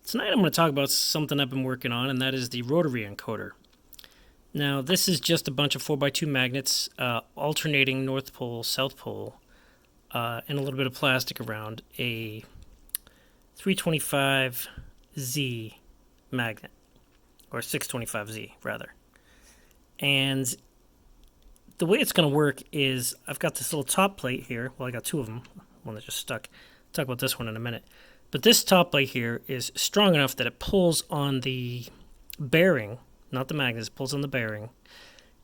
Tonight I'm going to talk about something I've been working on, and that is the rotary encoder. Now, this is just a bunch of 4x2 magnets alternating North Pole, South Pole, and a little bit of plastic around a 325Z magnet, or 625Z, rather. And the way it's going to work is I've got this little top plate here. Well, I got two of them. One that just stuck. I'll talk about this one in a minute. But this top plate here is strong enough that it pulls on the bearing, not the magnet, it pulls on the bearing.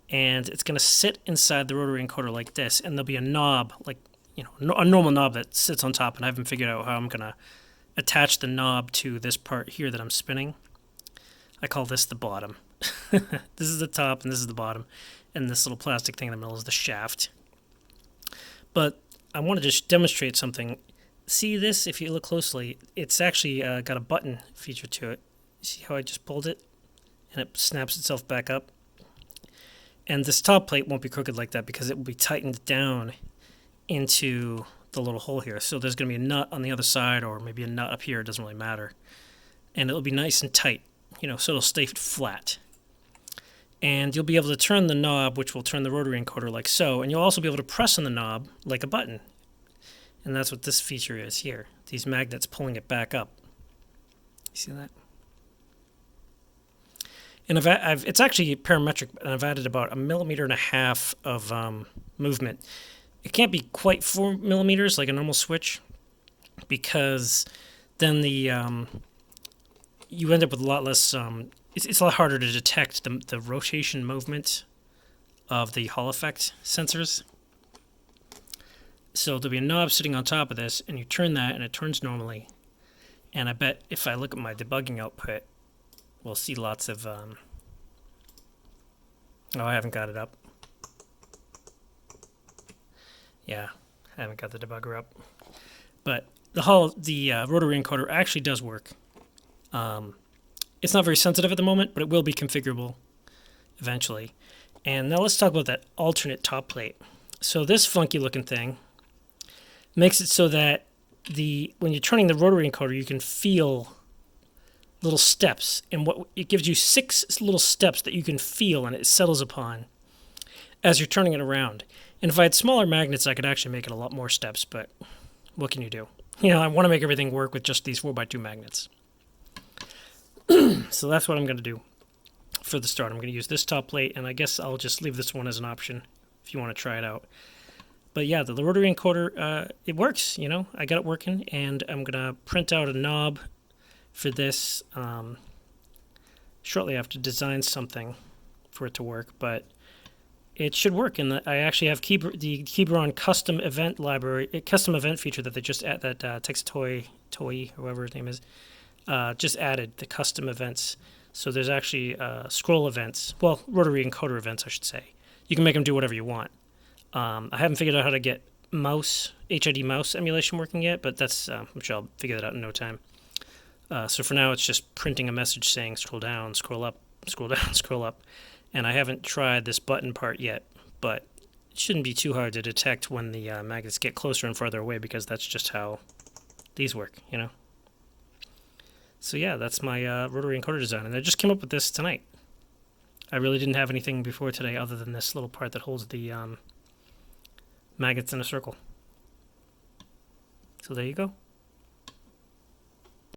And it's going to sit inside the rotary encoder like this. And there'll be a knob, like, a normal knob that sits on top. And I haven't figured out how I'm going to attach the knob to this part here that I'm spinning. I call this the bottom. This is the top and this is the bottom. And this little plastic thing in the middle is the shaft. But I want to just demonstrate something. See this? If you look closely, it's actually got a button feature to it. See how I just pulled it? And it snaps itself back up. And this top plate won't be crooked like that because it will be tightened down into the little hole here. So there's going to be a nut on the other side or maybe a nut up here. It doesn't really matter. And it'll be nice and tight, so it'll stay flat. And you'll be able to turn the knob, which will turn the rotary encoder like so. And you'll also be able to press on the knob like a button. And that's what this feature is here. These magnets pulling it back up. You see that? And it's actually parametric, and I've added about 1.5 millimeters of movement. It can't be quite 4 millimeters like a normal switch, because then you end up with a lot less. It's a lot harder to detect the rotation movement of the Hall effect sensors. So there'll be a knob sitting on top of this, and you turn that, and it turns normally. And I bet if I look at my debugging output, we'll see lots of... Oh, I haven't got it up. Yeah, I haven't got the debugger up. But the rotary encoder actually does work. It's not very sensitive at the moment, but it will be configurable eventually. And now let's talk about that alternate top plate. So this funky looking thing makes it so that when you're turning the rotary encoder, you can feel little steps, and it gives you 6 little steps that you can feel, and it settles upon as you're turning it around. And if I had smaller magnets, I could actually make it a lot more steps, but what can you do? I want to make everything work with just these 4x2 magnets. So that's what I'm going to do for the start. I'm going to use this top plate, and I guess I'll just leave this one as an option if you want to try it out. But yeah, the rotary encoder, it works, I got it working, and I'm going to print out a knob for this. Shortly after design something for it to work, but it should work. And I actually have the Keyboron custom event library, custom event feature that they just add, that takes Toy, whoever his name is, just added the custom events. So there's actually scroll events, well, rotary encoder events, I should say. You can make them do whatever you want. I haven't figured out how to get HID mouse emulation working yet, but that's I'm sure I'll figure that out in no time. So for now, it's just printing a message saying scroll down, scroll up, scroll down, scroll up. And I haven't tried this button part yet, but it shouldn't be too hard to detect when the magnets get closer and farther away, because that's just how these work, So yeah, that's my rotary encoder design, and I just came up with this tonight. I really didn't have anything before today other than this little part that holds the magnets in a circle. So there you go.